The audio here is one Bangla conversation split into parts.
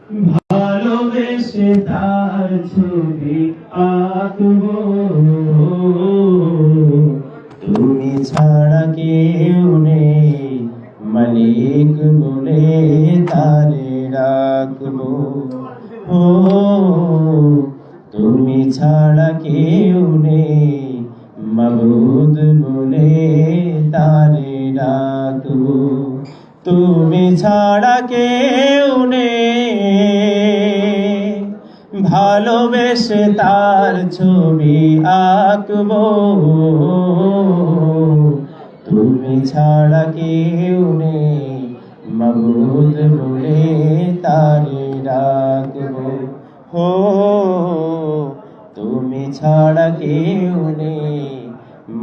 ভালোবেসে তার ছবি আঁকবো। তুমি ছাড়া কেউ নেই মালিক বলে তারে রাখবো। ও তুমি ছাড়া কেউ নেই মাবুদ বলে তারে রাখবো। তুমি ছাড়া কেউ নেই ভালোবেসে তার ছবি আঁকবো। তুমি ছাড়া কেউ নেই মাবুদ বলে তারে রাখবো। হো তুমি ছাড়া কেউ নেই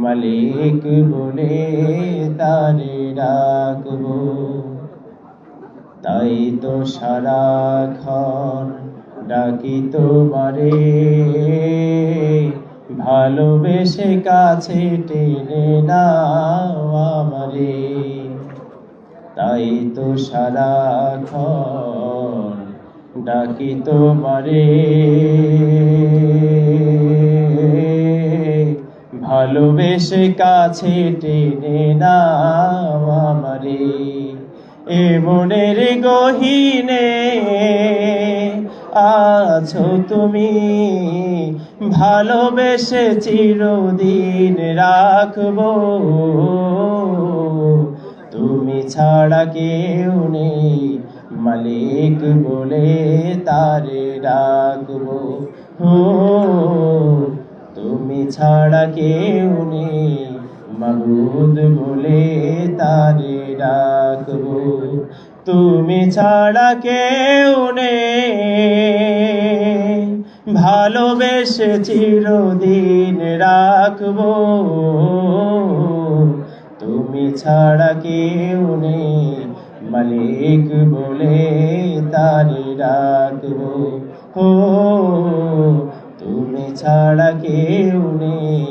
মালিক বলে তারে রাখবো। তাই তো সারাক্ষণ ডাকি তোমারে, ভালোবেসে কাছে টেনে নাও আমারে। তাই তো সারাক্ষণ ডাকি তোমারে, ভালোবেসে কাছে টেনে নাও আমারে। এ মনের গহীনে আছো তুমি, ভালোবেসে চিরদিন রাখবো। তুমি ছাড়া কেউ নেই মালিক বলে তারে রাখবো। হো তুমি ছাড়া কেউ নেই মাবুদ বলে তারে রাখবো। তুমি ছাড়া কেউ নেই ভালোবেসে চিরদিন রাখবো। তুমি ছাড়া কেউ নেই মালিক বলে তারে রাখবো। হো তুমি ছাড়া কেউ নেই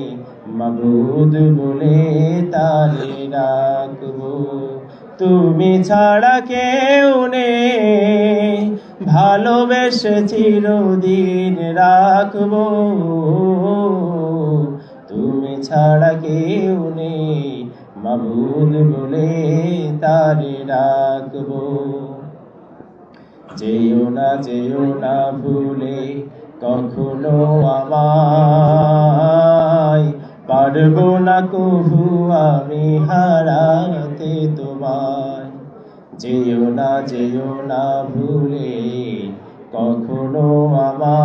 মাবুদ বলে তারে রাখবো। তুমি ছাড়া কেউ নেই ভালোবেসে চিরদিন রাখবো। তুমি ছাড়া কেউ নেই মাবুদ বলে তারে রাখবো। যেও না ভুলে কখনো আমায়, পারবো না কভু আমি হারাতে তোমায়। যেও না ভুলে কখনো আমায়,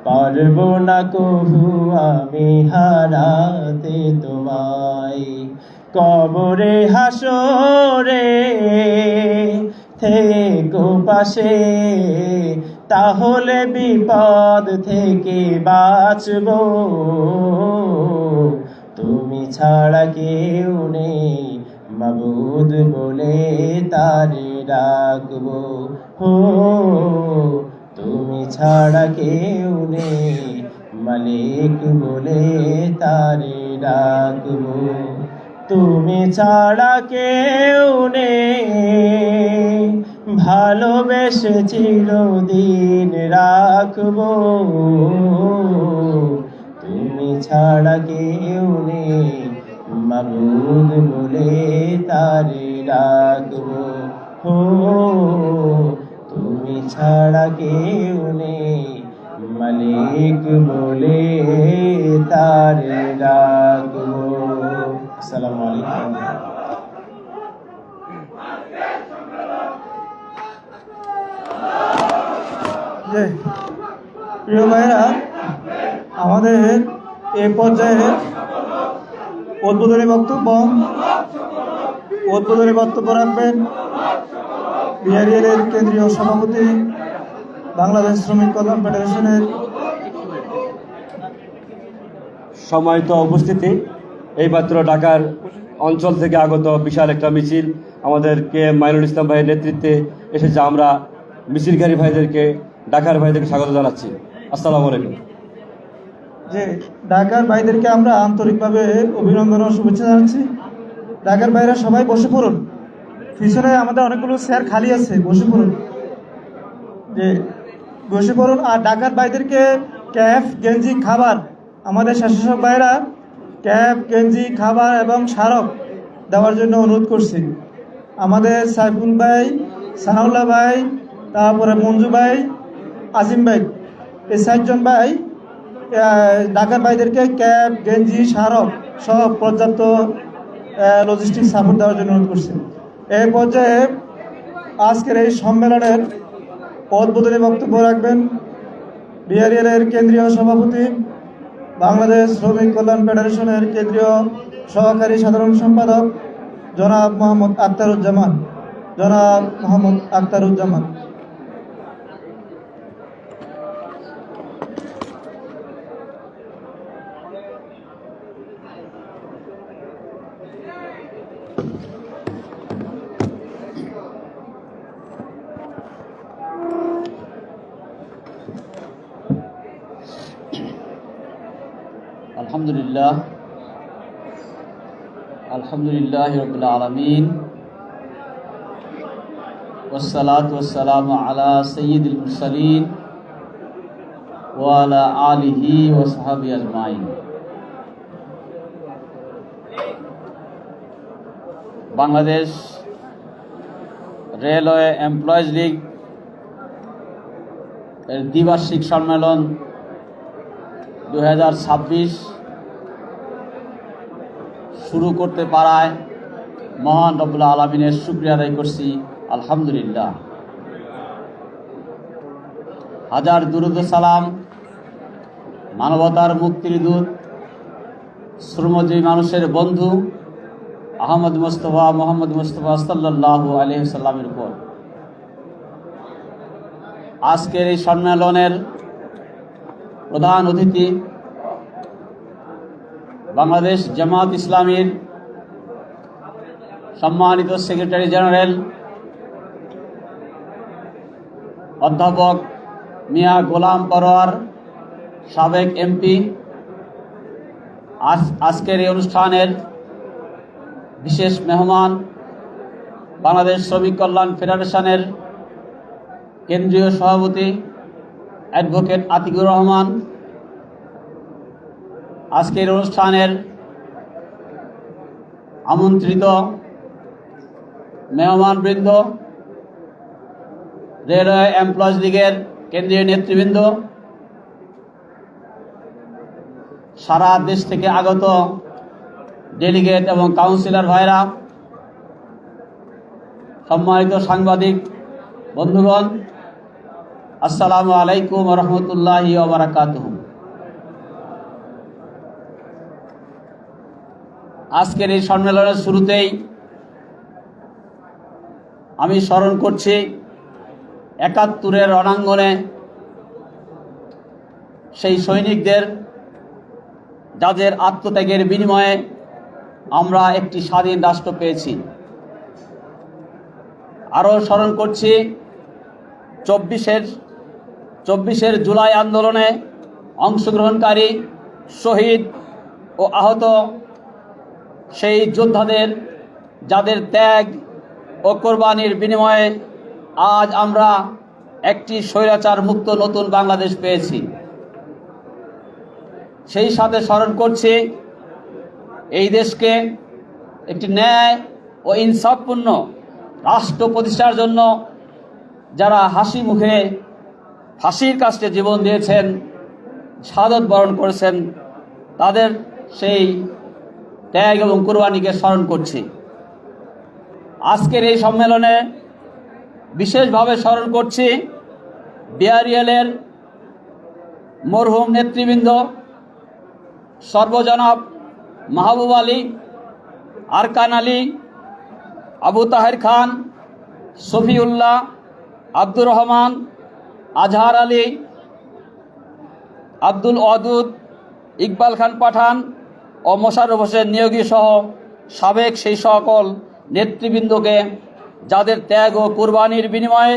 পারবো না কভু আমি হারাতে তোমায়। কবরে হাসরে থেকো পাশে, তাহলে বিপদ থেকে বাঁচবো। তুমি ছাড়া কেউ নেই মাবুদ বলে তারে রাখবো। হো তুমি ছাড়া কেউ নেই মালিক বলে তারে রাখবো। তুমি ছাড়া কেউ নেই ভালোবেসে চিরদিন রাখবো। তুমি ছাড়া কেউ নেই মাবুদ বলে তারে রাখবো। হো তুমি ছাড়া কেউ নেই মালিক বলে তারে রাখবো। আসসালামু আলাইকুম। প্রিয় ভাইরা, আমাদের এই পর্যায়ে উদ্বোধনী বক্তব্য রাখবেন বিআরএল-এর কেন্দ্রীয় সভাপতি, বাংলাদেশ শ্রমিক কল্যাণ ফেডারেশনের। সম্মানিত উপস্থিতি, এইমাত্র ঢাকার অঞ্চল থেকে আগত বিশাল একটা মিছিল আমাদের KM মাইনুল ইসলাম ভাইয়ের নেতৃত্বে এসেছে। আমরা মিছিলকারী ভাইদেরকে, ঢাকার ভাইদেরকে স্বাগত জানাচ্ছি। আসসালামু আলাইকুম। যে ঢাকার ভাইদেরকে আমরা আন্তরিকভাবে অভিনন্দন ও শুভেচ্ছা জানাচ্ছি। ঢাকার ভাইরা সবাই বসে পড়ুন। পিছনে আমাদের অনেকগুলো চেয়ার খালি আছে, বসে পড়ুন। যে বসে পড়ুন। আর ঢাকার ভাইদেরকে ক্যাপ, গেঞ্জি, খাবার, আমাদের স্বেচ্ছাসেবক ভাইরা ক্যাপ, গেঞ্জি, খাবার এবং স্মারক দেওয়ার জন্য অনুরোধ করছি। আমাদের সাইফুল ভাই, সানাউল্লাহ ভাই, তারপরে মঞ্জু ভাই, আজিম ভাই, এই 4জন ভাই ঢাকার ভাইদেরকে ক্যাপ, গেঞ্জি, স্মারক সব পর্যাপ্ত লজিস্টিক সাপোর্ট দেওয়ার জন্য অনুরোধ করছি। এই পর্যায়ে আজকের এই সম্মেলনের উদ্বোধনী বক্তব্য রাখবেন বিআরএল এর কেন্দ্রীয় সভাপতি, বাংলাদেশ শ্রমিক কল্যাণ ফেডারেশনের কেন্দ্রীয় সহকারী সাধারণ সম্পাদক জনাব মোহাম্মদ আখতারুজ্জামান। আলহামদুলিল্লাহ রাব্বিল আলামিন ওয়াসসালাতু ওয়াসসালামু আলা সাইয়্যিদিল মুরসালিন ওয়া আলা আলিহি ওয়া সাহবিহি আজমাইন। বাংলাদেশ রেলওয়ে এমপ্লয়িজ লীগ এর দ্বিবার্ষিক সম্মেলন 2026 শুরু করতে পারায় মহান রব্বুল আলামিনের শুকরিয়া আদায় করছি, আলহামদুলিল্লাহ। হাজার দুরূদ ও সালাম মানবতার মুক্তির দূত, শ্রমজীবী মানুষের বন্ধু মোহাম্মদ মুস্তাফা সাল্লাল্লাহু আলাইহি ওয়াসাল্লামের উপর। আজকের এই সম্মেলনের প্রধান অতিথি বাংলাদেশ জামাত ইসলামীর সম্মানিত সেক্রেটারি জেনারেল অধ্যাপক মিয়া গোলাম পরোয়ার, সাবেক এমপি। আজকের এই অনুষ্ঠানের বিশেষ মেহমান বাংলাদেশ শ্রমিক কল্যাণ ফেডারেশনের কেন্দ্রীয় সভাপতি অ্যাডভোকেট আতিকুর রহমান। আজকের অনুষ্ঠানের আমন্ত্রিত মেহমানবৃন্দ, রেলওয়ে এমপ্লয়িজ লীগের কেন্দ্রীয় নেতৃবৃন্দ, সারা দেশ থেকে আগত ডেলিগেট এবং কাউন্সিলর ভাইরা, সম্মানিত সাংবাদিক বন্ধুগণ, আসসালামু আলাইকুম ওয়া রাহমাতুল্লাহি ওয়া বারাকাতুহু। আজকের এই সম্মেলনের শুরুতেই আমি স্মরণ করছি ৭১-এর রণাঙ্গনে সেই সৈনিকদের, যাদের আত্মত্যাগের বিনিময়ে আমরা একটি স্বাধীন রাষ্ট্র পেয়েছি। আরও স্মরণ করছি ২৪শে জুলাই আন্দোলনে অংশগ্রহণকারী, শহীদ ও আহত সেই যোদ্ধাদের, যাদের ত্যাগ ও কোরবানির বিনিময়ে আজ আমরা একটি স্বৈরাচার মুক্ত নতুন বাংলাদেশ পেয়েছি। সেই সাথে স্মরণ করছি এই দেশকে একটি ন্যায় ও ইনসাফপূর্ণ রাষ্ট্র প্রতিষ্ঠার জন্য যারা হাসি মুখে ফাঁসির কাস্টে জীবন দিয়েছেন, শাহাদত বরণ করেছেন, তাদের সেই ত্যাগ এবং কোরবানিকে স্মরণ করছি। আজকের এই সম্মেলনে বিশেষভাবে স্মরণ করছি বিআরএল-এর মরহুম নেতৃবৃন্দ সর্বজনাব মাহবুব আলী, আরকান আলী, আবু তাহের খান, শফিউল্লাহ, আব্দুর রহমান, আজহার আলী, আব্দুল ওয়াদুদ, ইকবাল খান পাঠান ও মোশাররফ হোসেন নিয়োগী সহ সাবেক সেই সকল নেতৃবৃন্দকে, যাদের ত্যাগ ও কুরবানির বিনিময়ে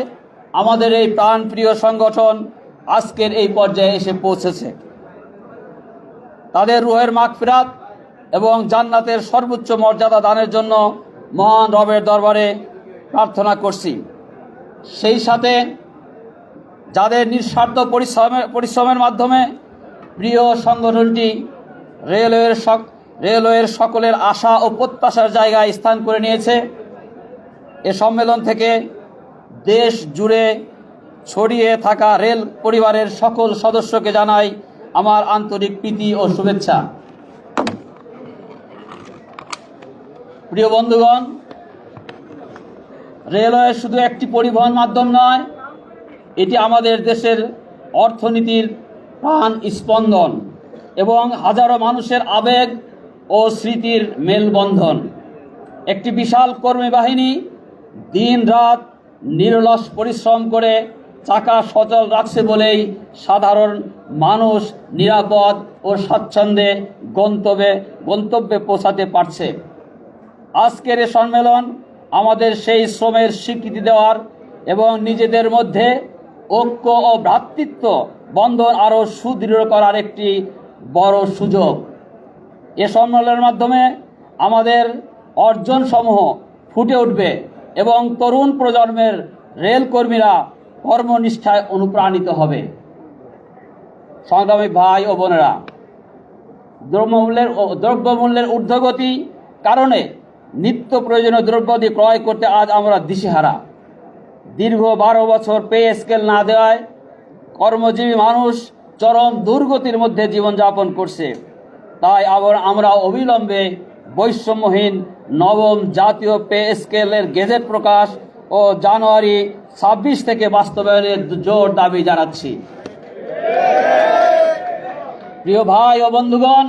আমাদের এই প্রাণপ্রিয় সংগঠন আজকের এই পর্যায়ে এসে পৌঁছেছে। তাদের রুহের মাগফিরাত এবং জান্নাতের সর্বোচ্চ মর্যাদা দানের জন্য মহান রবের দরবারে প্রার্থনা করছি। সেই সাথে যাদের নিঃস্বার্থ পরিশ্রমের মাধ্যমে প্রিয় সংগঠনটি রেলওয়ের সকলের আশা ও প্রত্যাশার জায়গায় স্থান করে নিয়েছে, এ সম্মেলন থেকে দেশ জুড়ে ছড়িয়ে থাকা রেল পরিবারের সকল সদস্যকে জানাই আমার আন্তরিক প্রীতি ও শুভেচ্ছা। প্রিয় বন্ধুগণ, রেলওয়ে শুধু একটি পরিবহন মাধ্যম নয়, এটি আমাদের দেশের অর্থনীতির প্রাণ স্পন্দন এবং হাজারো মানুষের আবেগ ও স্মৃতির মেলবন্ধন। একটি বিশাল কর্মী বাহিনী দিন রাত নিরলস পরিশ্রম করে চাকা সচল রাখছে বলেই সাধারণ মানুষ নিরাপদ ও স্বাচ্ছন্দ্যে গন্তব্যে পৌঁছাতে পারছে। আজকের এই সম্মেলন আমাদের সেই শ্রমের স্বীকৃতি দেওয়ার এবং নিজেদের মধ্যে ঐক্য ও ভ্রাতৃত্ব বন্ধন আরও সুদৃঢ় করার একটি বড় সুযোগ। এ সম্মেলনের মাধ্যমে আমাদের অর্জনসমূহ ফুটে উঠবে এবং তরুণ প্রজন্মের রেলকর্মীরা কর্মনিষ্ঠায় অনুপ্রাণিত হবে। সংগ্রামী ভাই ও বোনেরা, দ্রব্যমূল্যের ঊর্ধ্বগতি কারণে নিত্য প্রয়োজনীয় দ্রব্যাদি ক্রয় করতে আজ আমরা দিশেহারা। দীর্ঘ 12 বছর পে স্কেল না দেওয়ায় কর্মজীবী মানুষ চরম দুর্গতির মধ্যে জীবনযাপন করছে। তাই আমরা অবিলম্বে বৈষম্যহীন নবম জাতীয় পে স্কেলের গেজেট প্রকাশ ও জানুয়ারি 26 থেকে বাস্তবায়নের জোর দাবি জানাচ্ছি। প্রিয় ভাই ও বন্ধুগণ,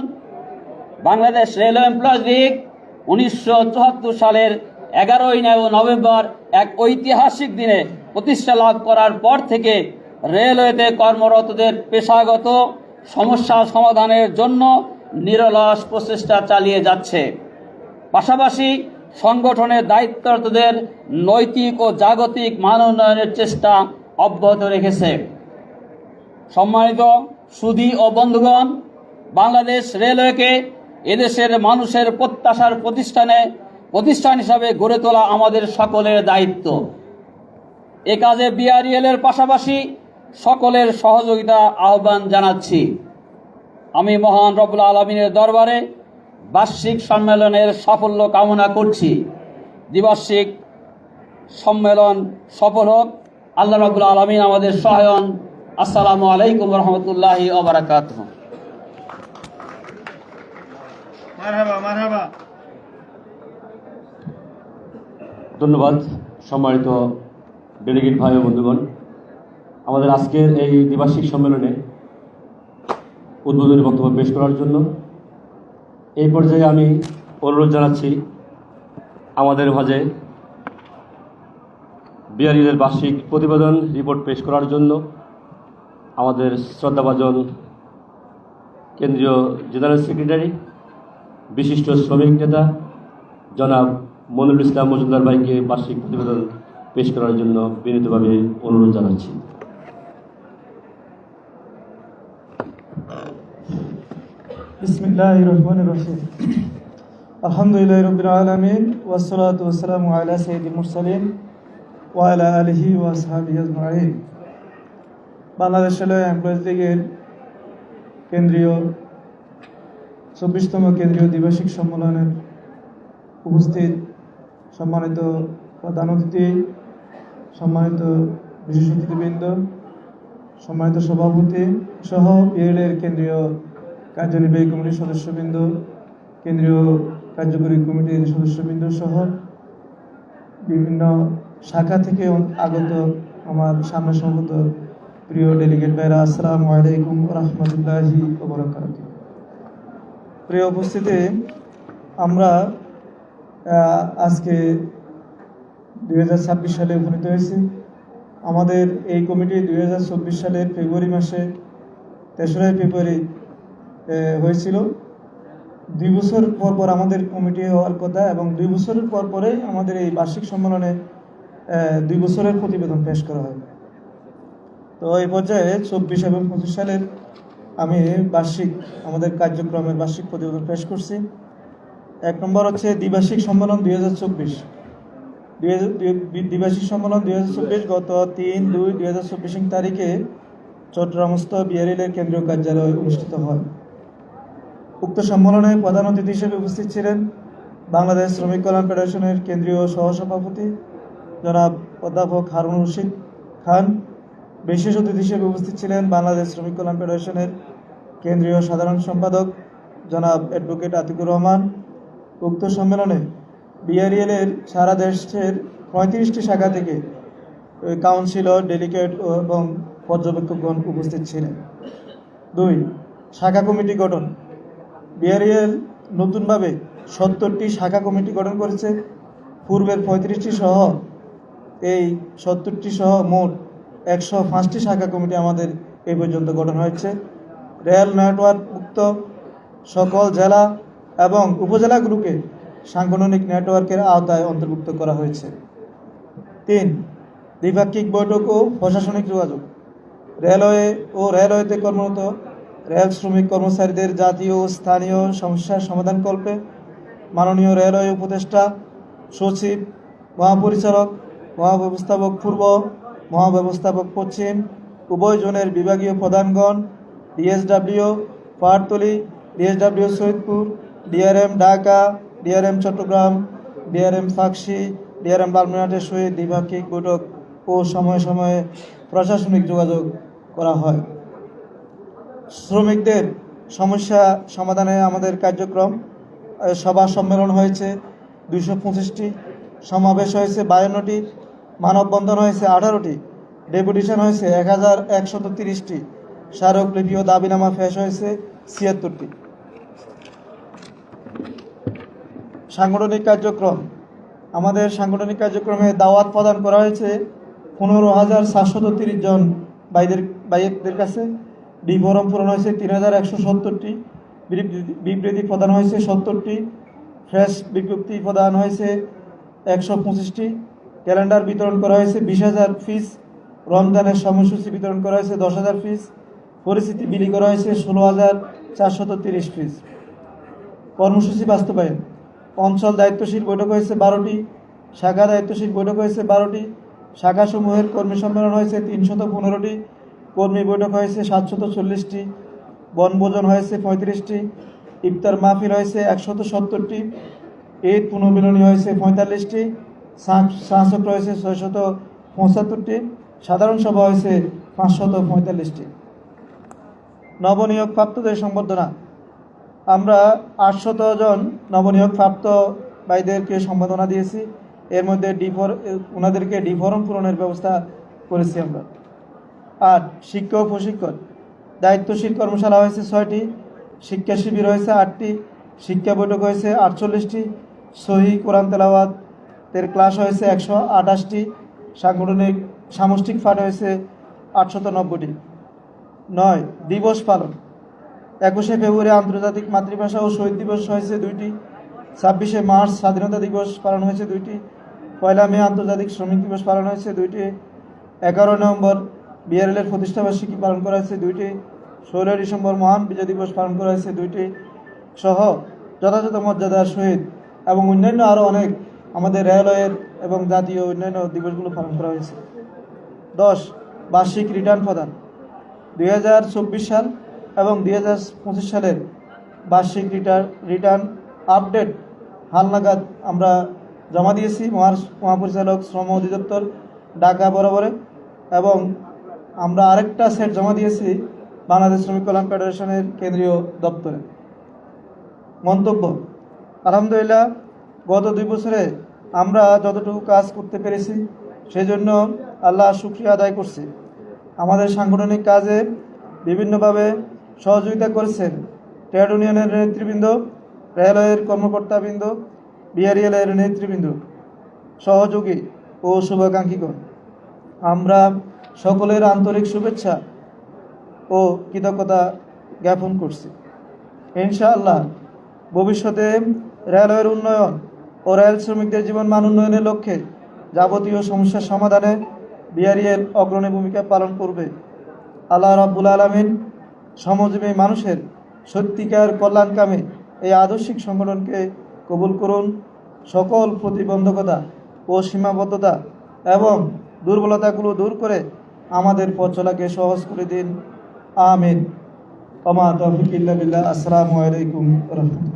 বাংলাদেশ রেলওয়ে এমপ্লয়িজ লীগ 1974 সালের 11ই নভেম্বর এক ঐতিহাসিক দিনে প্রতিষ্ঠা লাভ করার পর থেকে রেলওয়েতে কর্মরতদের পেশাগত সমস্যা সমাধানের জন্য নিরলস প্রচেষ্টা চালিয়ে যাচ্ছে। পাশাপাশি সংগঠনের দায়িত্বরতদের নৈতিক ও জাগতিক মান উন্নয়নের চেষ্টা অব্যাহত রেখেছে। সম্মানিত সুধী ও বন্ধুগণ, বাংলাদেশ রেলওয়েকে এদেশের মানুষের প্রত্যাশার প্রতিষ্ঠান হিসাবে গড়ে তোলা আমাদের সকলের দায়িত্ব। এ কাজে বিআরএল এর পাশাপাশি সকলের সহযোগিতা আহ্বান জানাচ্ছি। আমি মহান রব্বুল আলামিনের দরবারে বার্ষিক সম্মেলনের সাফল্য কামনা করছি। দ্বিবার্ষিক সম্মেলন সফল হোক। আল্লাহ রব্বুল আলামিন আমাদের সহায়ন। আসসালামু আলাইকুম ওয়া রাহমাতুল্লাহি ওয়া বারাকাতুহু। ধন্যবাদ সম্মানিত ডেলিগেট ভাই ও বন্ধুগণ। আমাদের আজকের এই দ্বিবার্ষিক সম্মেলনে উদ্বোধনী বক্তব্য পেশ করার জন্য এই পর্যায়ে আমি অনুরোধ জানাচ্ছি আমাদের মাঝে বিআরএল বার্ষিক প্রতিবেদন রিপোর্ট পেশ করার জন্য আমাদের শ্রদ্ধাভাজন কেন্দ্রীয় জেনারেল সেক্রেটারি বিশিষ্ট শ্রমিক নেতা জনাব মনিরুল ইসলাম মজুমদার ভাইকে বার্ষিক প্রতিবেদন পেশ করার জন্য বিনীতভাবে অনুরোধ জানাচ্ছি। বিসমিল্লাহির রহমানির রহিম। আলহামদুলিল্লাহি রাব্বিল আলামিন ওয়াসসালাতু ওয়াসসালামু আলা সাইয়্যিদিল মুরসালিন ওয়া আলা আলিহি ওয়া আসহাবিহি আজমাইন। বাংলাদেশ রেলওয়ে এমপ্লয়িজ লীগের কেন্দ্রীয় 24তম কেন্দ্রীয় দ্বিবার্ষিক সম্মেলনের উপস্থিত সম্মানিত প্রধান অতিথি, সম্মানিত বিশেষ অতিথিবৃন্দ, সম্মানিত সভাপতি সহ বিএলএর কেন্দ্রীয় কার্যনির্বাহী কমিটির সদস্যবৃন্দ, কেন্দ্রীয় কার্যকরী কমিটির সদস্যবৃন্দ সহ বিভিন্ন শাখা থেকে আগত আমার সামনে সম্মত প্রিয় ডেলিগেট ভাইরা, আসসালামু আলাইকুম ওয়া রাহমাতুল্লাহি ওয়া বারাকাতুহু। প্রিয় উপস্থিতি, আমরা আজকে 2026 সালে উপনীত হয়েছি। আমাদের এই কমিটি 2024 সালের ফেব্রুয়ারি মাসে 3রা ফেব্রুয়ারি হয়েছিল। 2 বছর পর পর আমাদের কমিটি হওয়ার কথা এবং 2 বছরের পর পরে আমাদের এই বার্ষিক সম্মেলনে 2 বছরের প্রতিবেদন পেশ করা হয়। তো এই পর্যায়ে 24 এবং 25 সালের আমি আমাদের কার্যক্রমের বার্ষিক প্রতিবেদন পেশ করছি। 1 নম্বর হচ্ছে দ্বিবার্ষিক সম্মেলন 2024। দ্বিবার্ষিক সম্মেলন 2024 গত 3/2/2024 তারিখে চট্টগ্রামস্থ বিআরএল-এর কেন্দ্রীয় কার্যালয়ে অনুষ্ঠিত হয়। উক্ত সম্মেলনে প্রধান অতিথি হিসেবে উপস্থিত ছিলেন বাংলাদেশ শ্রমিক কল্যাণ ফেডারেশনের কেন্দ্রীয় সহসভাপতি জনাব অধ্যাপক হারুন রশিদ খান। বিশেষ অতিথি হিসেবে উপস্থিত ছিলেন বাংলাদেশ শ্রমিক কল্যাণ ফেডারেশনের কেন্দ্রীয় সাধারণ সম্পাদক জনাব অ্যাডভোকেট আতিকুর রহমান। উক্ত সম্মেলনে বিআরএল-এর সারা দেশের 35টি শাখা থেকে কাউন্সিলর, ডেলিগেট এবং পর্যবেক্ষকগণ উপস্থিত ছিলেন। 2. শাখা কমিটি গঠন। বিআরএল নতুনভাবে 70টি শাখা কমিটি গঠন করেছে। পূর্বের 35টি সহ এই 70টি সহ মোট 105টি শাখা কমিটি আমাদের এই পর্যন্ত গঠন হয়েছে। রেল নেটওয়ার্ক মুক্ত সকল জেলা এবং উপজেলাগুলোকে সাংগঠনিক নেটওয়ার্কের আওতায় অন্তর্ভুক্ত করা হয়েছে। 3. দ্বিপাক্ষিক বৈঠক ও প্রশাসনিক যোগাযোগ। রেলওয়েতে কর্মরত রেল শ্রমিক কর্মচারীদের জাতীয় ও স্থানীয় সমস্যার সমাধানকল্পে মাননীয় রেলওয়ে উপদেষ্টা, সচিব, মহাপরিচালক, মহাব্যবস্থাপক পূর্ব, মহাব্যবস্থাপক পশ্চিম উভয় জোনের বিভাগীয় প্রধানগণ, DSW Pahartali, DSW Saidpur, DRM Dhaka, DRM Chittagong, DRM Pakshi, DRM লালমনিরহাটের সহিত দ্বিপাক্ষিক বৈঠক ও সময়ে সময়ে প্রশাসনিক যোগাযোগ করা হয়। শ্রমিকদের সমস্যা সমাধানে আমাদের কার্যক্রম, সভা সম্মেলন হয়েছে 225টি, সমাবেশ হয়েছে 52টি, মানববন্ধন হয়েছে 18টি, ডেপুটেশন হয়েছে 1130টি, স্মারকলিপি ও দাবিনামা পেশ হয়েছে 76টি। সাংগঠনিক কার্যক্রম। আমাদের সাংগঠনিক কার্যক্রমে দাওয়াত প্রদান করা হয়েছে 15,730 জন ভাইদের কাছে। ফরম পূরণ হয়েছে 3,170টি, বিবৃতি প্রদান হয়েছে 70টি, ফ্রেশ বিজ্ঞপ্তি প্রদান হয়েছে 125টি, ক্যালেন্ডার বিতরণ করা হয়েছে 20,000 পিস, রমজানের সময়সূচি বিতরণ করা হয়েছে 10,000 পিস, পরিস্থিতি বিলি করা হয়েছে 16,430 পিস। কর্মসূচি বাস্তবায়ন। অঞ্চল দায়িত্বশীল বৈঠক হয়েছে 12টি, শাখা দায়িত্বশীল বৈঠক হয়েছে 12টি, শাখাসমূহের কর্মী সম্মেলন হয়েছে 315টি, কর্মী বৈঠক হয়েছে 740টি, বনভোজন হয়েছে 35টি, ইফতার মাহফিল হয়েছে 170টি, ঈদ পুনর্মিলনী হয়েছে 45টি, সাংচক্র হয়েছে 675টি, সাধারণ সভা হয়েছে 545টি। নবনিয়োগ প্রাপ্তদের সংবর্ধনা। আমরা 800 জন নবনিয়োগ প্রাপ্ত ভাইদেরকে সম্বর্ধনা দিয়েছি। এর মধ্যে ওনাদেরকে ফরম পূরণের ব্যবস্থা করেছি আমরা। 8. শিক্ষা ও প্রশিক্ষণ। দায়িত্বশীল কর্মশালা হয়েছে 6টি, শিক্ষা শিবির হয়েছে 8টি, শিক্ষা বৈঠক হয়েছে 48টি, সহি কোরআন তেলাওয়াতের ক্লাস হয়েছে 128টি, সামষ্টিক পাঠ হয়েছে 890টি। 9. দিবস পালন। 21শে ফেব্রুয়ারি আন্তর্জাতিক মাতৃভাষা ও শহীদ দিবস হয়েছে 2টি, 26শে মার্চ স্বাধীনতা দিবস পালন হয়েছে 2টি, 1 মে আন্তর্জাতিক শ্রমিক দিবস পালন হয়েছে 2টি, 11 নভেম্বর বিআরএল-এর প্রতিষ্ঠাবার্ষিকী পালন করা হয়েছে 2টি, 16 ডিসেম্বর মহান বিজয় দিবস পালন করা হয়েছে 2টি সহ যথাযথ মর্যাদার সহিত এবং অন্যান্য আরও অনেক আমাদের রেলওয়ের এবং জাতীয় অন্যান্য দিবসগুলো পালন করা হয়েছে। 10. বার্ষিক রিটার্ন প্রদান। 2024 সাল এবং 2025 সালের বার্ষিক রিটার্ন আপডেট হালনাগাদ আমরা জমা দিয়েছি মহাপরিচালক শ্রম অধিদপ্তর ঢাকা বরাবরে, এবং আমরা আরেকটা সেট জমা দিয়েছি বাংলাদেশ শ্রমিক কল্যাণ ফেডারেশনের কেন্দ্রীয় দপ্তরে। মন্তব্য। আলহামদুলিল্লাহ, গত 2 বছরে আমরা যতটুকু কাজ করতে পেরেছি সেজন্য আল্লাহ শুকরিয়া আদায় করছি। আমাদের সাংগঠনিক কাজে বিভিন্নভাবে সহযোগিতা করেছেন ট্রেড ইউনিয়নের নেতৃবৃন্দ, রেলওয়ের কর্মকর্তাবৃন্দ, বিআরএল-এর নেতৃবৃন্দ, সহযোগী ও শুভাকাঙ্ক্ষীগণ। আমরা সকলের আন্তরিক শুভেচ্ছা ও কৃতজ্ঞতা জ্ঞাপন করছি। ইনশাআল্লাহ ভবিষ্যতে রেলওয়ের উন্নয়ন ও রেল শ্রমিকদের জীবনমান উন্নয়নের লক্ষ্যে যাবতীয় সমস্যার সমাধানে বিআরএল অগ্রণী ভূমিকা পালন করবে। আল্লাহ রাব্বুল আলামিন শ্রমজীবী মানুষের সত্যিকার কল্যাণকামী এই আদর্শিক সংগঠনকে কবুল করুন, সকল প্রতিবন্ধকতা ও সীমাবদ্ধতা এবং দুর্বলতাগুলো দূর করে আমাদের পথ চলাকে সহজ করে দিন। আমিন। ওমা তৌফিক ইল্লা বিল্লাহ। আসসালামু আলাইকুম ওয়া রাহমাতুল্লাহ।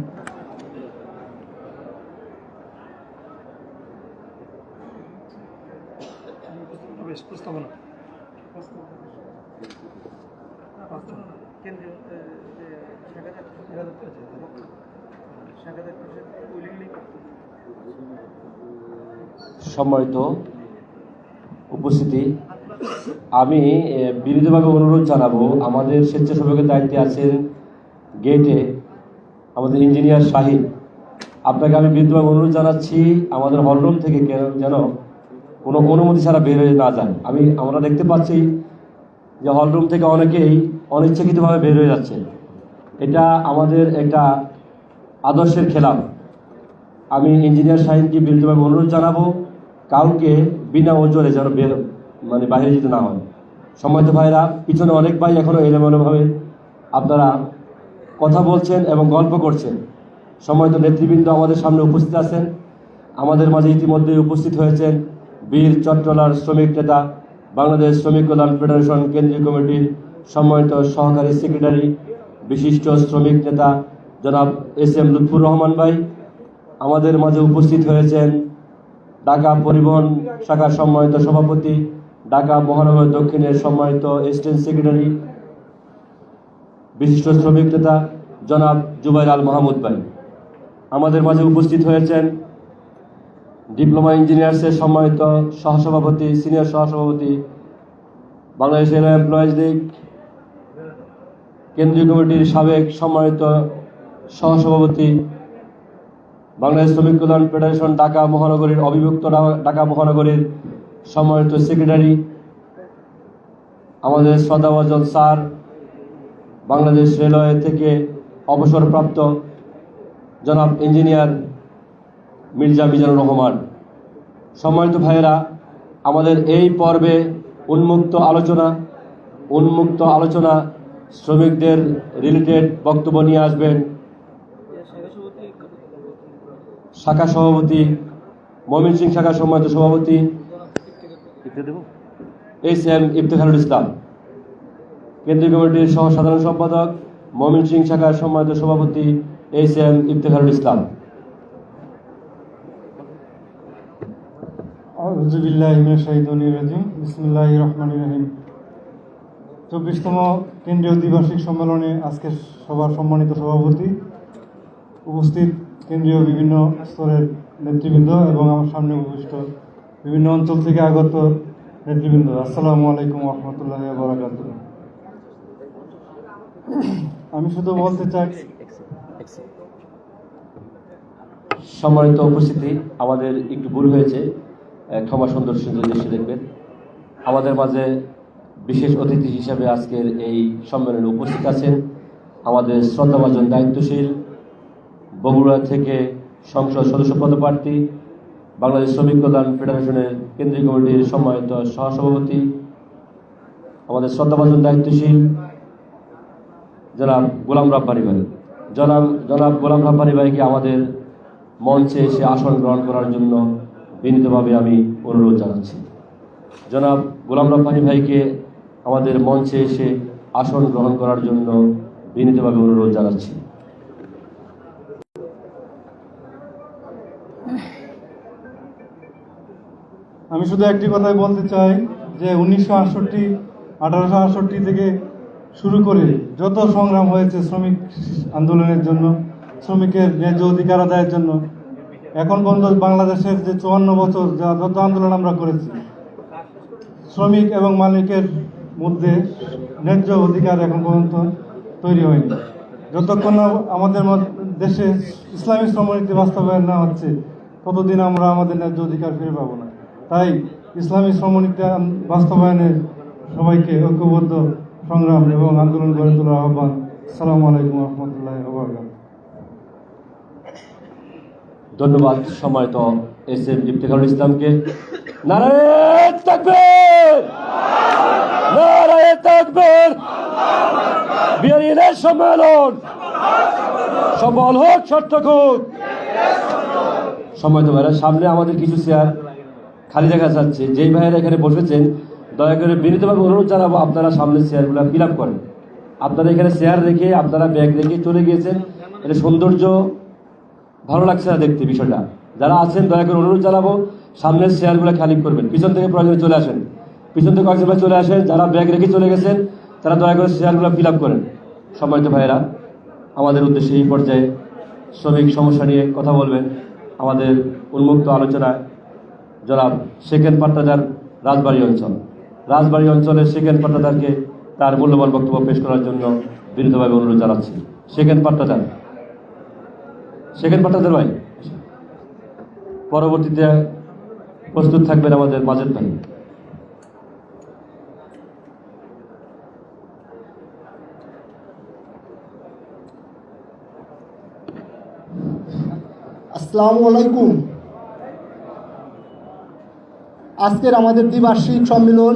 সম্মানিত উপস্থিতি, আমি বিনীতভাবে অনুরোধ জানাবো, আমাদের স্বেচ্ছাসেবকের দায়িত্বে আছেন গেটে আমাদের ইঞ্জিনিয়ার শাহিন। আপনাকে আমি বিনীতভাবে অনুরোধ জানাচ্ছি আমাদের হলরুম থেকে যেন কোনো অনুমতি ছাড়া বের হয়ে না যান। আমরা দেখতে পাচ্ছি যে হলরুম থেকে অনেকেই অনিচ্ছাকৃতভাবে বের হয়ে যাচ্ছে। এটা আমাদের একটা আদর্শের খেলাফ। আমি ইঞ্জিনিয়ার শাহিনকে বিনীতভাবে অনুরোধ জানাবো কাউকে বিনা ওজনে যেন বাইরে যেতে না হয়। সম্মানিত ভাইরা, পিছনে অনেক ভাই এখনও এলোমেলোভাবে আপনারা কথা বলছেন এবং গল্প করছেন। সম্মানিত নেতৃবৃন্দ আমাদের সামনে উপস্থিত আছেন। আমাদের মাঝে ইতিমধ্যে উপস্থিত হয়েছেন বীর চট্টলার শ্রমিক নেতা, বাংলাদেশ শ্রমিক কল্যাণ ফেডারেশন কেন্দ্রীয় কমিটির সম্মানিত সহকারী সেক্রেটারি, বিশিষ্ট শ্রমিক নেতা জনাব SM লুৎফুর রহমান ভাই। আমাদের মাঝে উপস্থিত হয়েছেন ঢাকা পরিবহন শাখার সম্মানিত সভাপতি, ঢাকা মহানগর দক্ষিণের সম্মানিত এসিস্ট্যান্ট সেক্রেটারি, বিশিষ্ট শ্রমিক নেতা জনাব জুবাইর আল মাহমুদ ভাই। আমাদের মাঝে উপস্থিত হয়েছেন ডিপ্লোমা ইঞ্জিনিয়ার্সের সম্মানিত সহসভাপতি, সিনিয়র সহসভাপতি, বাংলাদেশ রেলওয়ে এমপ্লয়িজ লীগ কেন্দ্রীয় কমিটির সাবেক সম্মানিত সহসভাপতি, বাংলাদেশ শ্রমিক কল্যাণ ফেডারেশন ঢাকা মহানগরীর অবিভক্ত ঢাকা মহানগরীর সম্মানিত সেক্রেটারি, আমাদের শ্রদ্ধাভাজন স্যার, বাংলাদেশ রেলওয়ে থেকে অবসরপ্রাপ্ত জনাব ইঞ্জিনিয়ার মির্জা মিজানুর রহমান। সম্মানিত ভাইয়েরা, আমাদের এই পর্বে উন্মুক্ত আলোচনা শ্রমিকদের রিলেটেড বক্তব্য নিয়ে আসবেন শাখা সভাপতি, ময়মনসিংহ শাখা সম্মানিত সভাপতি SM ইফতেখারুল ইসলাম, কেন্দ্রীয় কমিটির সহ সাধারণ সম্পাদক, ময়মনসিংহ শাখার সম্মানিত সভাপতি SM ইফতেখারুল ইসলাম। আউযু বিল্লাহি মিনাশ শাইতানির রাজিম। বিসমিল্লাহির রহমানির রহিম। 24তম কেন্দ্রীয় দ্বিবার্ষিক সম্মেলনে আজকে সভার সম্মানিত সভাপতি, উপস্থিত কেন্দ্রীয় বিভিন্ন স্তরের নেতৃবৃন্দ এবং আমার সামনে উপস্থিত বিভিন্ন অঞ্চল থেকে আগত নেতৃবৃন্দ, আসসালামু আলাইকুম ওয়া রাহমাতুল্লাহি ওয়া বারাকাতুহু। আমি শুধু বলতে চাই, সম্মানিত উপস্থিতি, আমাদের একটু ভুল হয়েছে, ক্ষমা সুন্দর দৃষ্টি দেখবেন। আমাদের মাঝে বিশেষ অতিথি হিসাবে আজকের এই সম্মেলনে উপস্থিত আছেন আমাদের শ্রদ্ধাভাজন দায়িত্বশীল বগুড়া থেকে সংসদ সদস্য পদপ্রার্থী, বাংলাদেশ শ্রমিক কল্যাণ ফেডারেশনের কেন্দ্রীয় কমিটির সম্মানিত সহসভাপতি, আমাদের শ্রদ্ধাভাজন দায়িত্বশীল জনাব গোলাম রাব্বানী ভাই। জনাব গোলাম রাব্বানী ভাইকে আমাদের মঞ্চে এসে আসন গ্রহণ করার জন্য বিনীতভাবে আমি অনুরোধ জানাচ্ছি। জনাব গোলাম রাব্বানী ভাইকে আমাদের মঞ্চে এসে আসন গ্রহণ করার জন্য বিনীতভাবে অনুরোধ জানাচ্ছি। আমি শুধু একটি কথাই বলতে চাই যে 1868 থেকে শুরু করে যত সংগ্রাম হয়েছে শ্রমিক আন্দোলনের জন্য, শ্রমিকের ন্যায্য অধিকার আদায়ের জন্য, এখন পর্যন্ত বাংলাদেশের যে 54 বছর যত আন্দোলন আমরা করেছি, শ্রমিক এবং মালিকের মধ্যে ন্যায্য অধিকার এখন পর্যন্ত তৈরি হয়নি। যতক্ষণ না আমাদের দেশে ইসলামী শ্রমনীতি বাস্তবায়ন না হচ্ছে, ততদিন আমরা আমাদের ন্যায্য অধিকার ফিরে পাবো না। তাই ইসলামী শ্রমনীতি বাস্তবায়নে সবাইকে ঐক্যবদ্ধ সংগ্রাম এবং আন্দোলন গড়ে তোলার আহ্বান। আসসালামু আলাইকুম ওয়া রাহমাতুল্লাহি ওয়া বারাকাতুহু। ধন্যবাদ সম্মানিত SM ইফতেখারুল ইসলামকে। নারায়ে তাকবীর, নারায়ে তাকবীর। বিয়ারিনের সম্মেলন সফল হোক, সার্থক হোক। সম্মানিত ভাইরা, সামনে আমাদের কিছু চেয়ার খালি দেখা যাচ্ছে। যেই ভাইয়েরা এখানে বসেছেন, দয়া করে বিনীতভাবে অনুরোধ জানাবো আপনারা সামনের চেয়ারগুলো ফিল আপ করেন। আপনারা এখানে চেয়ার রেখে আপনারা ব্যাগ রেখে চলে গিয়েছেন, এটা সৌন্দর্য ভালো লাগছে না দেখতে বিষয়টা। যারা আছেন দয়া করে অনুরোধ জানাবো সামনের চেয়ারগুলো খালি করবেন, পিছন থেকে প্রয়োজনে চলে আসেন, পিছন থেকে কয়েকজন চলে আসেন। যারা ব্যাগ রেখে চলে গেছেন তারা দয়া করে চেয়ারগুলো ফিল আপ করেন। সম্মানিত ভাইয়েরা, আমাদের উদ্দেশ্যে এই পর্যায়ে শ্রমিক সমস্যা নিয়ে কথা বলবেন আমাদের উন্মুক্ত আলোচনায় জনাব শেখেন পাট্টাদার, রাজবাড়ী অঞ্চলের শেখেন পাট্টাদারকে তার মূল্যবান বক্তব্য পেশ করার জন্য বিনীতভাবে অনুরোধ জানাচ্ছি। শেখেন পাট্টাদার ভাই, পরবর্তীতে প্রস্তুত থাকবেন আমাদের মাজেদ ভাই। আসসালামু আলাইকুম। আজকের আমাদের দ্বিবার্ষিক সম্মেলন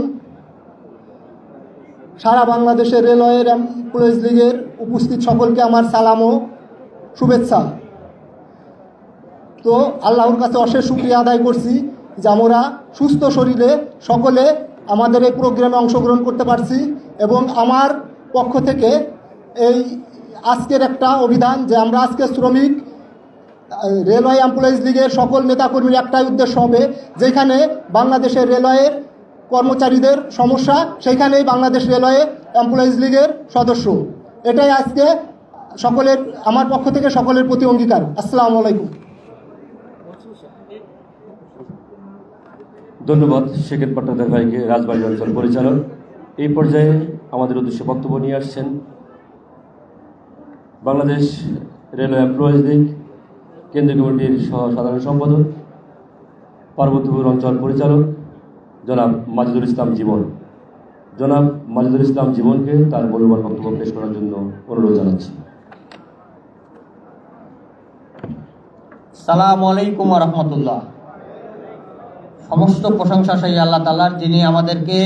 সারা বাংলাদেশের রেলওয়ের এমপ্লয়িজ লীগের উপস্থিত সকলকে আমার সালাম ও শুভেচ্ছা। তো আল্লাহর কাছে অশেষ শুকরিয়া আদায় করছি যে আমরা সুস্থ শরীরে সকলে আমাদের এই প্রোগ্রামে অংশগ্রহণ করতে পারছি, এবং আমার পক্ষ থেকে এই আজকের একটা অভিধান যে আমরা আজকে শ্রমিক রেলওয়ে এমপ্লয়িজ লীগের সকল নেতাকর্মীর একটাই উদ্দেশ্য হবে, যেখানে বাংলাদেশের রেলওয়ের কর্মচারীদের সমস্যা সেইখানেই বাংলাদেশ রেলওয়ে এমপ্লয়িজ লীগের সদস্য। এটাই আজকে সকলের আমার পক্ষ থেকে সকলের প্রতি অঙ্গীকার। আসসালামু আলাইকুম। ধন্যবাদ শেখেন পাট্টাদার ভাইকে, রাজবাড়ী অঞ্চল পরিচালক। এই পর্যায়ে আমাদের উদ্দেশ্যে বক্তব্য নিয়ে আসছেন বাংলাদেশ রেলওয়ে এমপ্লয়িজ লীগ কেন্দ্রীয় কমিটির সহ সাধারণ সম্পাদক, পার্বতীপুর অঞ্চল পরিচালক জনাব মাজেদুল ইসলাম জীবনকে তার মূল্যবান বক্তব্য পেশ করার জন্য অনুরোধ জানাচ্ছি। আসসালামু আলাইকুম ওয়া রাহমাতুল্লাহ। সমস্ত প্রশংসা সেই আল্লাহ তাআলার, যিনি আমাদেরকে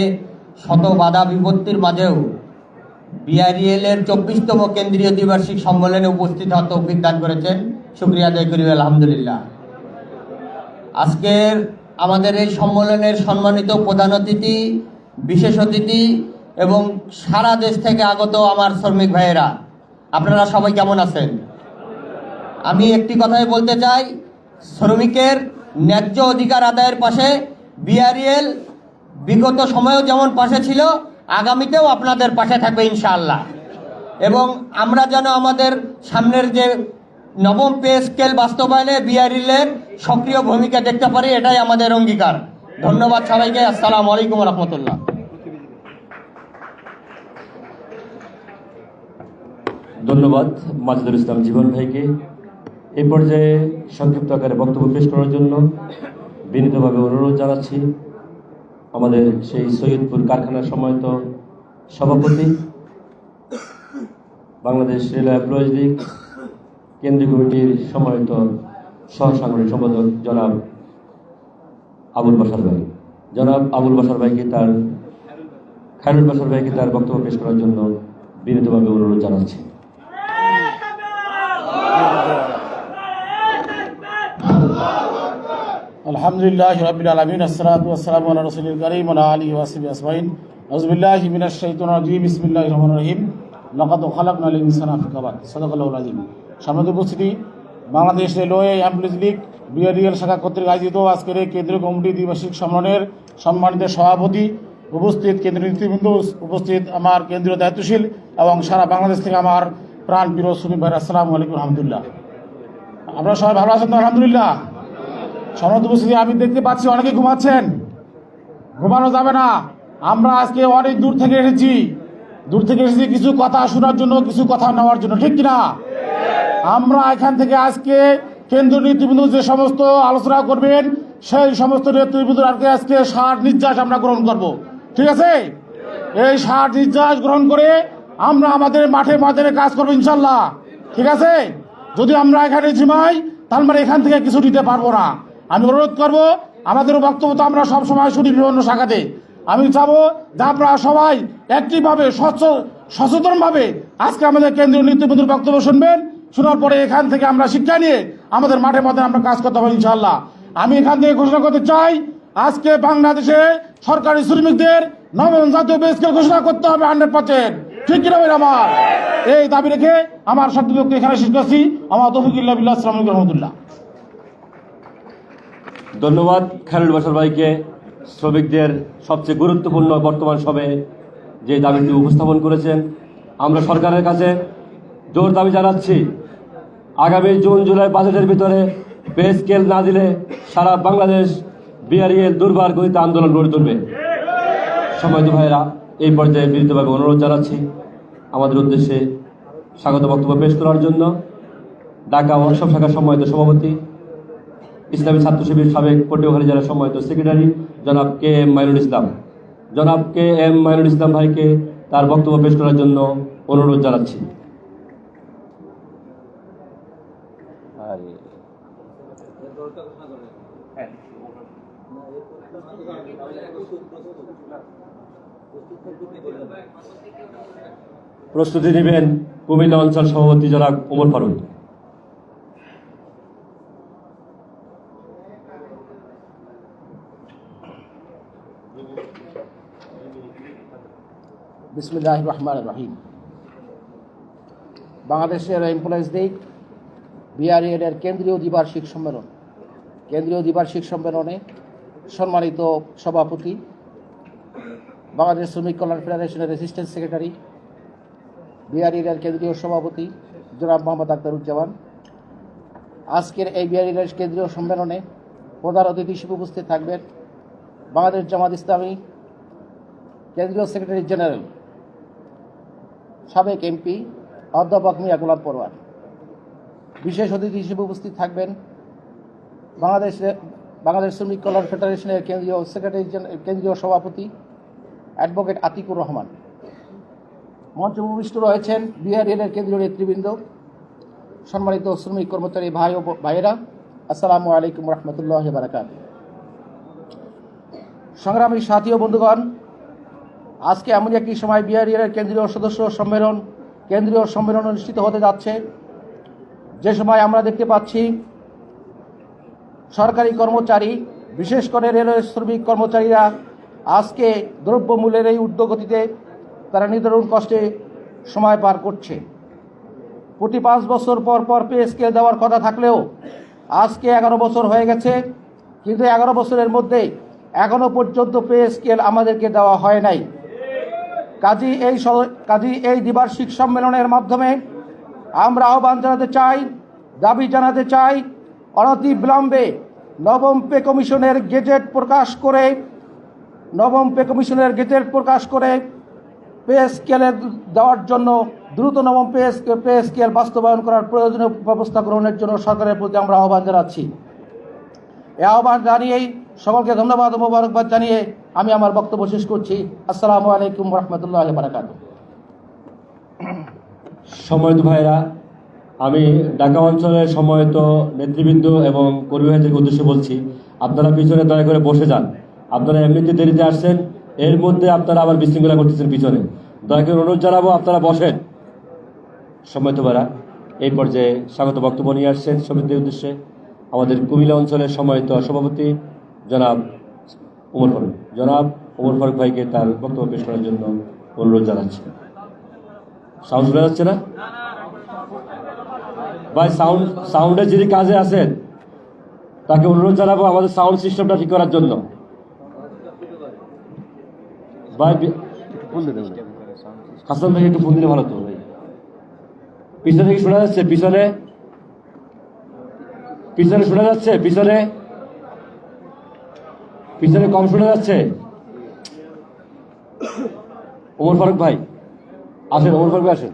শত বাধা বিপত্তির মাঝেও বিআরএল এর 24তম কেন্দ্রীয় দ্বিবার্ষিক সম্মেলনে উপস্থিত হওয়ার তৌফিক দান করেছেন। শুকরিয়া আদায় করি আলহামদুলিল্লাহ। আজকের আমাদের এই সম্মেলনের সম্মানিত প্রধান অতিথি, বিশেষ অতিথি এবং সারা দেশ থেকে আগত আমার শ্রমিক ভাইয়েরা, আপনারা সবাই কেমন আছেন? আমি একটি কথাই বলতে চাই, শ্রমিকের ন্যায্য অধিকার আদায়ের পাশে বিআরএল বিগত সময়েও যেমন পাশে ছিল, আগামীতেও আপনাদের পাশে থাকবে ইনশাআল্লাহ। এবং আমরা যেন আমাদের সামনের যে নবম পে স্কেল বাস্তবায়নে বিআরএল এর সক্রিয় ভূমিকা দেখতে পারি, এটাই আমাদের অঙ্গীকার। ধন্যবাদ সবাইকে। আসসালামু আলাইকুম ওয়া রাহমাতুল্লাহ। ধন্যবাদ মাজেদুল ইসলাম জীবন ভাইকে। এই পর্যায়ে সংক্ষিপ্ত আকারে বক্তব্য পেশ করার জন্য বিনীতভাবে অনুরোধ জানাচ্ছি আমাদের সেই সৈয়দপুর কারখানার সম্মানিত সভাপতি, বাংলাদেশ রেলওয়ে এমপ্লয়িজ লীগ কেন্দ্রীয় কমিটির সম্মানিত সহ সাংগঠনিক সম্পাদক জনাব আবুল বাশার ভাইকে খায়রুল বাশার ভাইকে তার বক্তব্য পেশ করার জন্য বিনীতভাবে অনুরোধ জানাচ্ছি। আলহামদুলিল্লাহ রাব্বিল আলামিন, আসসালাতু ওয়াসসালামু আলা রাসূলিল কারীম ওয়া আলা আলিহি ওয়া সাহবিহি আজমাইন। আউযু বিল্লাহি মিনাশ শাইতানির রাজীম। বিসমিল্লাহির রহমানির রহিম। লাকাদ খালাকনাল ইনসানা ফি কাবাদ। সাদাকাল্লাহুল আযীম। সম্মানিত উপস্থিতি, Bangladesh railway employees League BRL শাখা কর্তৃক আয়োজিত আজকের এই কেন্দ্রীয় কমিটি দ্বিবার্ষিক সম্মেলনের সম্মানিত সভাপতি, উপস্থিত কেন্দ্রীয় নেতৃবৃন্দ, উপস্থিত আমার কেন্দ্রীয় দায়িত্বশীল এবং সারা বাংলাদেশ থেকে আমার প্রাণ প্রিয় শ্রমিক ভাইরা, আসসালামু আলাইকুম রহমতুল্লাহ। আপনারা সবাই ভালো আছেন তো? আলহামদুলিল্লাহ। সম্মানিত উপস্থিতি, আমি দেখতে পাচ্ছি অনেকে ঘুমাচ্ছেন। ঘুমানো যাবে না। আমরা আজকে অনেক দূর থেকে এসেছি কিছু কথা শোনার জন্য, কিছু কথা নেওয়ার জন্য, ঠিক কিনা? আমরা এখান থেকে আজকে কেন্দ্রীয় নেতৃবৃন্দ যে সমস্ত আলোচনা করবেন, সেই সমস্ত নেতৃবৃন্দ আজকে শ্বাস নিঃশ্বাস আমরা গ্রহণ করব, ঠিক আছে? এই শ্বাস নিঃশ্বাস গ্রহণ করে আমরা আমাদের মাঠে ময়দানে কাজ করবো ইনশাল্লাহ, ঠিক আছে? যদি আমরা এখানে ঝিমাই, তার মানে এখান থেকে কিছু দিতে পারবো না। আমি অনুরোধ করবো, আমাদের বক্তব্য তো আমরা সবসময় শুনি বিভিন্ন শাখাতে। আমি চাবো যে আপনারা সবাই একটিভাবে সচেতনভাবে আজকে আমাদের কেন্দ্রীয় নেতৃবৃন্দের বক্তব্য শুনবেন। শোনার পরে এখান থেকে আমরা শিক্ষা নিয়ে আমাদের মাঠে মধ্যে আমরা কাজ করতে পারি ইনশাআল্লাহ। আমি এখান থেকে ঘোষণা করতে চাই, আজকে বাংলাদেশে সরকারি শ্রমিকদের নবম জাতীয় পে স্কেল ঘোষণা করতে হবে 100%। ঠিক কিনা ভাই আমার? এই দাবি রেখে আমার শব্দকে এখানে শেষ করছি। আমার তৌফিকুল্লাহ বিল্লাহ, আসসালামু আলাইকুম রহমতুল্লাহ। ধন্যবাদ খায়রুল বাশার ভাইকে। শ্রমিকদের সবচেয়ে গুরুত্বপূর্ণ বর্তমান সভায় যে দাবিটি উপস্থাপন করেছেন, আমরা সরকারের কাছে জোর দাবি জানাচ্ছি, আগামী জুন জুলাই বাজেটের ভিতরে পে স্কেল না দিলে সারা বাংলাদেশ বিআরএল দুর্বার গতিতে আন্দোলন গড়ে তুলবে। সম্মানিত ভাইয়েরা, এই পর্যায়ে বিনীতভাবে অনুরোধ জানাচ্ছি আমাদের উদ্দেশ্যে স্বাগত বক্তব্য পেশ করার জন্য ঢাকা ওয়ার্কশপ শাখার সম্মানিত সভাপতি, ইসলামী ছাত্র শিবির সাবেক পটুয়াখালী জেলার সম্মানিত সেক্রেটারি জনাব কে এম মাইনুল ইসলাম। জনাব কে এম মাইনুল ইসলাম ভাইকে তার বক্তব্য পেশ করার জন্য অনুরোধ জানাচ্ছি। প্রস্তুতি নেবেন কুমিল্লা অঞ্চল সভাপতি জনাব ওমর ফারুক। বিসমিল্লাহির রহমানির রহিম। বাংলাদেশের এমপ্লয়িজ লীগ বিআরএল এর কেন্দ্রীয় দ্বিবার্ষিক সম্মেলন। কেন্দ্রীয় দ্বিবার্ষিক সম্মেলনে সম্মানিত সভাপতি, বাংলাদেশ শ্রমিক কল্যাণ ফেডারেশনের অ্যাসিস্ট্যান্ট সেক্রেটারি, বিআরএল এর কেন্দ্রীয় সভাপতি জনাব মোহাম্মদ আখতারুজ্জামান। আজকের এই বিআরএল এর কেন্দ্রীয় সম্মেলনে প্রধান অতিথি হিসেবে উপস্থিত থাকবেন বাংলাদেশ জামাত ইসলামী কেন্দ্রীয় সেক্রেটারি জেনারেল সাবেক এমপি অধ্যাপক মিয়া গোলাম পরোয়ার। বিশেষ অতিথি হিসেবে উপস্থিত থাকবেন বাংলাদেশ শ্রমিক কল্যাণ ফেডারেশনের কেন্দ্রীয় সেক্রেটারি কেন্দ্রীয় সভাপতি অ্যাডভোকেট আতিকুর রহমান। মঞ্চে উপবিষ্ট রয়েছেন বিআরএল এর কেন্দ্রীয় নেতৃবৃন্দ, সম্মানিত শ্রমিক কর্মচারী ভাই ও ভাইয়েরা, আসসালামু আলাইকুম রহমতুল্লাহ বারাকাতুহু। সংগ্রামী সাথী ও বন্ধুগণ, আজকে এমন একটি সময় বিআরএল এর কেন্দ্রীয় সম্মেলন অনুষ্ঠিত হতে যাচ্ছে, যে সময় আমরা দেখতে পাচ্ছি সরকারি কর্মচারী, বিশেষ করে রেলওয়ে শ্রমিক কর্মচারীরা আজকে দ্রব্যমূল্যের এই ঊর্ধ্বগতিতে তারা নিদারুণ কষ্টে সময় পার করছে। প্রতি 5 বছর পর পর পে স্কেল দেওয়ার কথা থাকলেও আজকে 11 বছর হয়ে গেছে, কিন্তু 11 বছরের মধ্যে এখনো পর্যন্ত পে স্কেল আমাদেরকে দেওয়া হয় নাই। কাজী এই দ্বিবার্ষিক সম্মেলনের মাধ্যমে আমরা আহ্বান জানাতে চাই, দাবি জানাতে চাই, অনতিবিলম্বে নবম পে কমিশনের গেজেট প্রকাশ করে পে স্কেলের দেওয়ার জন্য দ্রুত নবম পে স্কেল বাস্তবায়ন করার প্রয়োজনীয় ব্যবস্থা গ্রহণের জন্য সরকারের প্রতি আমরা আহ্বান জানাচ্ছি। এই আহ্বান জানিয়েই সকলকে ধন্যবাদ ও মোবারকবাদ জানিয়ে আমি আমার বক্তব্য শেষ করছি। আসসালামু আলাইকুম রহমতুল্লাহ বারাকাতুহু। সম্মানিত ভাইরা, আমি ঢাকা অঞ্চলের সম্মানিত নেতৃবৃন্দ এবং কর্মী ভাইদেরকে উদ্দেশ্যে বলছি, আপনারা পিছনে দয়া করে বসে যান। আপনারা এমনিতে দেরিতে আসছেন, এর মধ্যে আপনারা আবার বিশৃঙ্খলা করতেছেন পিছনে। দয়া করে অনুরোধ জানাবো আপনারা বসেন। সম্মানিত ভাইরা, এই পর্যায়ে স্বাগত বক্তব্য নিয়ে আসছেন শ্রমিকদের উদ্দেশ্যে আমাদের কুমিল্লা অঞ্চলের সম্মানিত সভাপতি জনাব ওমর ফারুক ভাইকে তার বক্তব্য পেশ করার জন্য অনুরোধ জানাচ্ছি। সাউন্ড শোনা যাচ্ছে না ভাই? সাউন্ডের যিনি কাজে আছেন তাকে অনুরোধ জানাবো আমাদের সাউন্ড সিস্টেমটা ঠিক করার জন্য। ভাই হাসান ভাই একটু ফোন দিলে ভালো তো ভাই। পিছনে কি শোনা যাচ্ছে? পিছনে শোনা যাচ্ছে? পিছনে কম শোনা যাচ্ছে? ওমর ফারুক ভাই আসেন, ওমর ফারুক ভাই আসেন।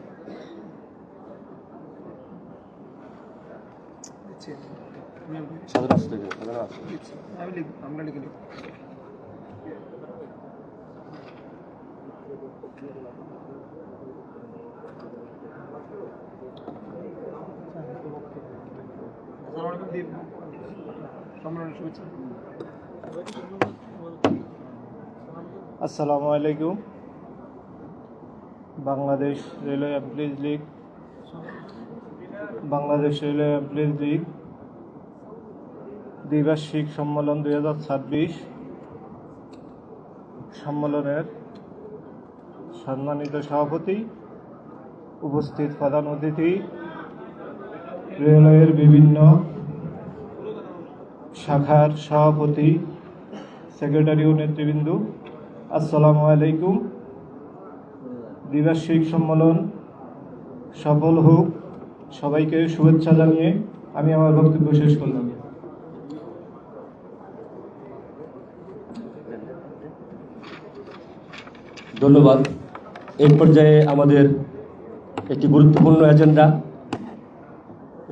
আসসালামু আলাইকুম। বাংলাদেশ রেলওয়ে এমপ্লয়িজ লীগ দ্বিবার্ষিক সম্মেলন 2026 সম্মেলনের সম্মানিত সভাপতি, উপস্থিত প্রধান অতিথি, রেলওয়ের বিভিন্ন শাখার সভাপতি, সেক্রেটারি ও নেতৃবৃন্দ, আসসালামু আলাইকুম। দ্বিবার্ষিক সম্মেলন সফল হোক, সবাইকে শুভেচ্ছা জানিয়ে আমি আমার বক্তব্য শেষ করলাম। ধন্যবাদ। এই পর্যায়ে আমাদের একটি গুরুত্বপূর্ণ এজেন্ডা,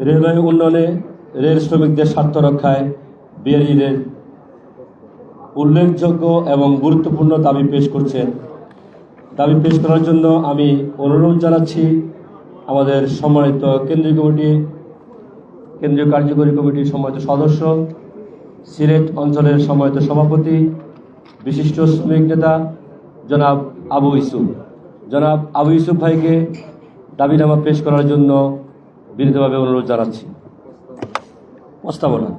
রেলওয়ে উন্নয়নে রেল শ্রমিকদের স্বার্থ রক্ষায় বিআরইএর উল্লেখযোগ্য এবং গুরুত্বপূর্ণ দাবি পেশ করছেন। দাবি পেশ করার জন্য আমি অনুরোধ জানাচ্ছি আমাদের সম্মানিত কেন্দ্রীয় কার্যকরী কমিটির সম্মানিত সদস্য, সিলেট অঞ্চলের সম্মানিত সভাপতি, বিশিষ্ট শ্রমিক নেতা জনাব আবু ইউসুফ ভাইকে দাবিনামা পেশ করার জন্য বিনীতভাবে অনুরোধ জানাচ্ছি। প্রস্তাবনা।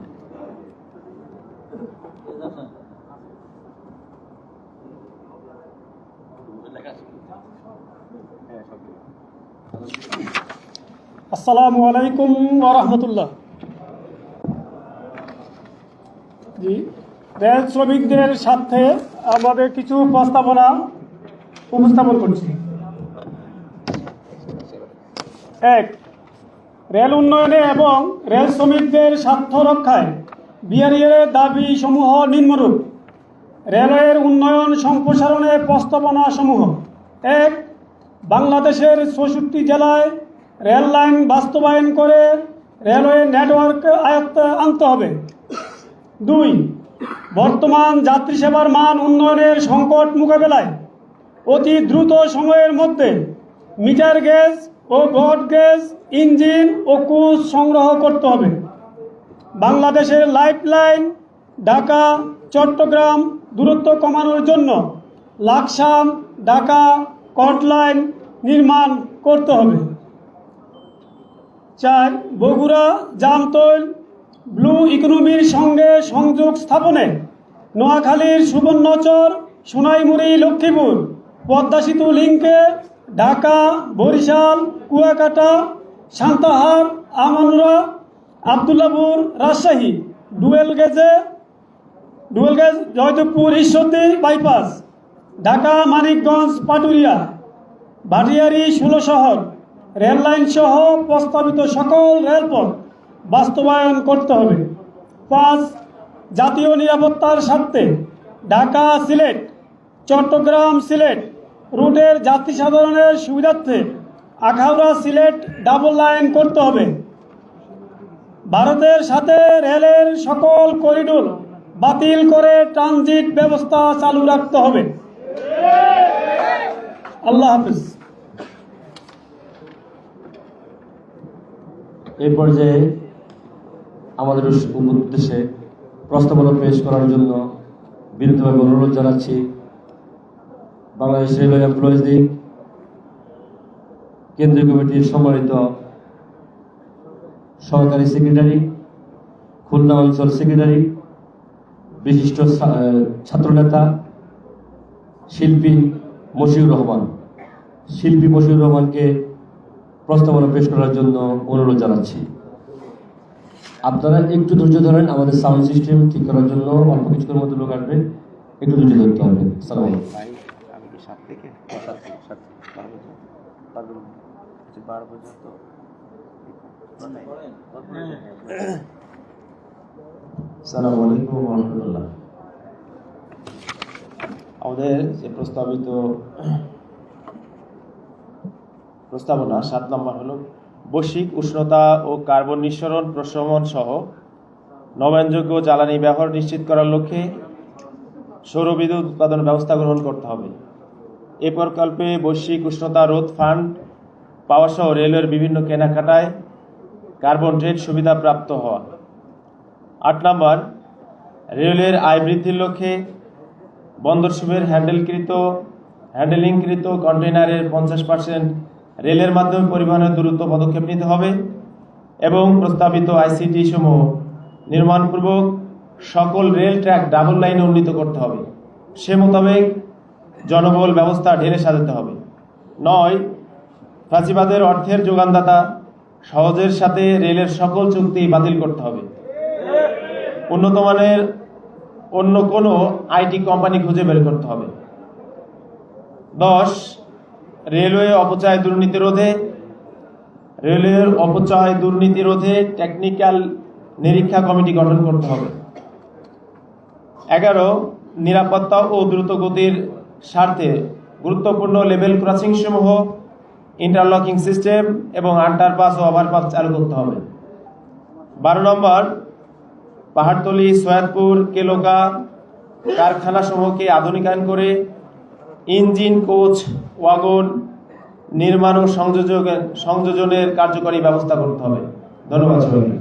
আসসালামু আলাইকুম ওয়া রাহমাতুল্লাহ। জি, রেল শ্রমিকদের স্বার্থে আমাদের কিছু প্রস্তাবনা উপস্থাপন করছি। 1. রেল উন্নয়নে এবং রেল শ্রমিকদের স্বার্থ রক্ষায় বিআরইএর দাবি সমূহ নিম্নরূপ। রেলওয়ের উন্নয়ন সম্প্রসারণে প্রস্তাবনা সমূহ: 1. বাংলাদেশের 64 জেলায় রেল লাইন বাস্তবায়ন করে রেলওয়ে নেটওয়ার্ক আয়ত্তে আনতে হবে। 2. বর্তমান যাত্রী সেবার মান উন্নয়নের সংকট মোকাবেলায় অতি দ্রুত সময়ের মধ্যে মিটার গেজ ও ব্রড গেজ ইঞ্জিন ও কোচ সংগ্রহ করতে হবে। বাংলাদেশের লাইফলাইন ঢাকা চট্টগ্রাম দূরত্ব কমানোর জন্য লাকসাম ঢাকা কট লাইন নির্মাণ করতে হবে। 4. বগুড়া জামতৈল ব্লু ইকোনমির সঙ্গে সংযোগ স্থাপনে নোয়াখালীর সুবর্ণচর সোনাইমুড়ি লক্ষ্মীপুর পদ্মা সেতু লিঙ্কে Dhaka Barisal Kuakata Santahar Amnura Abdullapur Rajshahi dual gauge Joydebpur Ishwardi bypass Dhaka Manikganj Paturia Bhatiari 16 শহর রেললাইন সহ প্রস্তাবিত সকল রেলপথ বাস্তবায়ন করতে হবে। 5. জাতীয় নিরাপত্তার স্বার্থে ঢাকা সিলেট চট্টগ্রাম সিলেট রুটের যাত্রী সাধারণের সুবিধার্থে আখাউড়া সিলেট ডাবল লাইন করতে হবে। ভারতের সাথে রেলের সকল করিডোর বাতিল করে ট্রানজিট ব্যবস্থা চালু রাখতে হবে। আল্লাহ হাফিজ। এই পর্যায়ে আমাদের উদ্দেশ্যে প্রস্তাবনা পেশ করার জন্য বিনীতভাবে অনুরোধ জানাচ্ছি বাংলাদেশ রেলওয়ে এমপ্লয়িজ লীগ কেন্দ্রীয় কমিটির সম্মানিত সহকারী সেক্রেটারি, খুলনা অঞ্চল সেক্রেটারি, বিশিষ্ট ছাত্রনেতা শিল্পী মশিউর রহমানকে প্রস্তাবনা পেশ করার জন্য অনুরোধ জানাচ্ছি। আপনারা একটু ধৈর্য ধরেন, আমাদের সাউন্ড সিস্টেম ঠিক করার জন্য অল্প কিছুক্ষণের মধ্যে লোক আসবে, একটু ধৈর্য ধরতে হবে। আসসালামু আলাইকুম। আসসালামু আলাইকুম ওয়া রাহমাতুল্লাহ। আমাদের যে প্রস্তাবনা 7 নম্বর হলো বৈশ্বিক উষ্ণতা ও কার্বন নিঃসরণ প্রশমন সহ নবায়নযোগ্য জ্বালানি ব্যবহার নিশ্চিত করার লক্ষ্যে সৌরবিদ্যুৎ উৎপাদন ব্যবস্থা গ্রহণ করতে হবে। এই প্রকল্পে বৈশ্বিক উষ্ণতা রোধ ফান্ড পাওয়া সহ রেলওয়ের বিভিন্ন কেনাকাটায় কার্বন ট্রেড সুবিধা প্রাপ্ত হওয়া। 8 নম্বর রেলওয়ের আয় বৃদ্ধির লক্ষ্যে বন্দরসমূহের হ্যান্ডেলিংকৃত কন্টেইনারের 50% রেলের মাধ্যমে পরিবহনের দ্রুত পদক্ষেপ নিতে হবে এবং প্রস্তাবিত আইসিটি সমূহ নির্মাণপূর্বক সকল রেল ট্র্যাক ডাবল লাইনে উন্নীত করতে হবে। সে মোতাবেক জনবল ব্যবস্থা ঢেলে সাজাতে হবে। 9, ফ্যাসিবাদের অর্থের যোগানদাতা সহজের সাথে রেলের সকল চুক্তি বাতিল করতে হবে। উন্নত মানের অন্য কোনো আইটি কোম্পানি খুঁজে বের করতে হবে। 10, রেলওয়ে অপচয় দুর্নীতি রোধে টেকনিক্যাল নিরীক্ষা কমিটি গঠন করতে হবে। 11, নিরাপত্তা ও দ্রুতগতির স্বার্থে গুরুত্বপূর্ণ লেভেল ক্রসিং সমূহ ইন্টারলকিং সিস্টেম এবং আন্ডারপাস ও ওভারপাস চালু করতে হবে। 12 নম্বর, পাহাড়তলী, সৈয়দপুর, কেলোকা কারখানা সমূহকে আধুনিকায়ন করে ইঞ্জিন, কোচ, ওয়াগন নির্মাণ ও সংযোজনের কার্যকরী ব্যবস্থা করতে হবে। ধন্যবাদ সবাইকে।